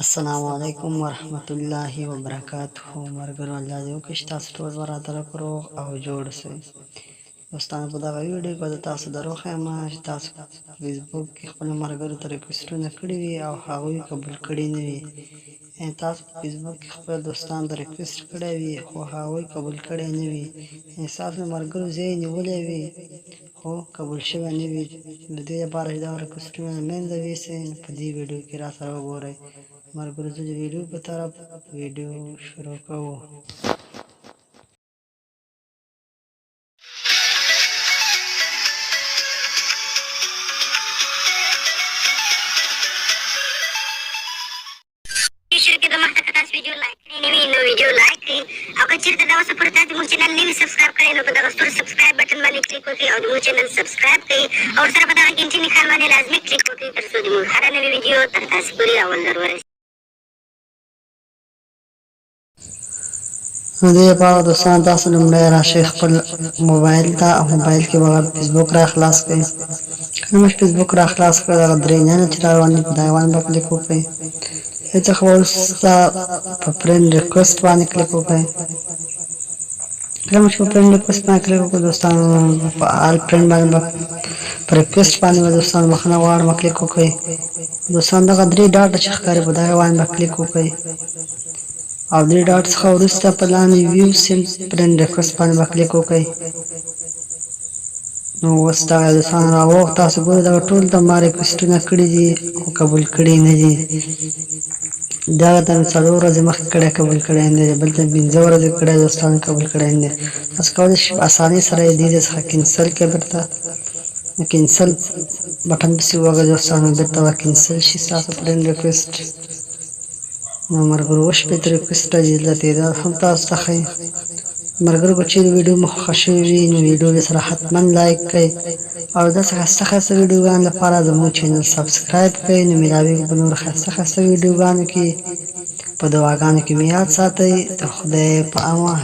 السلام علیکم ورحمت الله وبرکاته. مرګرو الله دې وکړي چې تاسو ټول برابر روغ او جوړ شئ. دوستانو په دغه ویډیو کې به تاسو د روغ یم چې تاسو فیسبوک کې خپل مرګرو ته ریکویسټونه کړي وي او هغوی قبول کړي نه وي. تاسو په فیسبوک کې خپل دوستانو ته ریکویسټ کړی وي خو هغوی قبول کړی نه وي. ستاسو مرګرو ځای نیولی وي خو قبول شوی نه وي. د دې لپاره چې دغه ریکویسټونه له منځه یوسئ نو په دې ویډیو کې راسره وګورئ. مرګرو زه د ویډیو په طرف ویډیو شروع کوو. شرکت د مخته که تاسو ویډیو لایک کړئ نه وي نو ویډیو لایک کړئ او که چېرته دا اوسه پورې تاسو زموږ چینل نه وي سبسکرایب کړی نو په دغه ستور سبسکرایب بټن باندې کلیک وکړئ او زموږ چینل سبسکرایب کړئ او ورسره په دغه ګنټۍ نښان باندې لازمي کلیک وکړئ تر څو زموږ هره نوې ویډیو تر تاسو پورې اول در ورسي. نو دې لپاره دوستان تاسو لومړی راشئ خپل موبایل ته او موبایل کې به فیسبوک را خلاص کړئ. کله مو فیسبوک را خلاص کړئ دغه درې نښانې چې راروان دي په دغه باندې به کلیک وکړئ. هېڅ څخه وروسته په فرینډ ریکویسټ باندې کلیک وکړئ. کله مو چې په فرینډ ریکویسټ باندې کلیک وکړئ دوستانو په آل فرینډ باندې به په ریکویسټ باندې به دوستانو بخښنه غواړم کلیک وکړئ. دوستان دغه درې ډاټه چې ښکاري په دغه باندې به کلیک وکړئ او درې ډاټ څخه وروسته په لاندې ویو سینډ فرینډ ریکویسټ باندې به کلیک وکړئ. نو اوس دغه دوستان راوغ تاسو ګورئ دغه ټول د ما ریکویسټونه کړي دي خو قبول کړي نه دي. دغه ته مې 4 ورځې مخکې کړی قبول کړی نه دی، بل ته مې 5 ورځې کړی دوستانو قبول کړی نه دی. تاسو کولی شئ په اسانۍ سره یې دې ځای څخه کینسل کړئ. بېرته د کینسل بټن پسې ووهئ دوستانو، بېرته به کینسل شي ستاسو فرینډ ریکویسټ. نو ملګرو وشپېته ریکویسټه دي دلته تعداد هم تاسو ته ښیي. ملګرو که چېرې ویډیو مو خوښه شوې وي نو ویډیو دې سره حتما لایک کړئ او داسې ښایسته ښایسته ویډیوګانو لپاره زموږ چینل سبسکرایب کړئ. نو ملاویږي په نورو ښایسته ښایسته ویډیوګانو کې. په دعاګانو کې مې یاد ساتئ. د خدای په امان.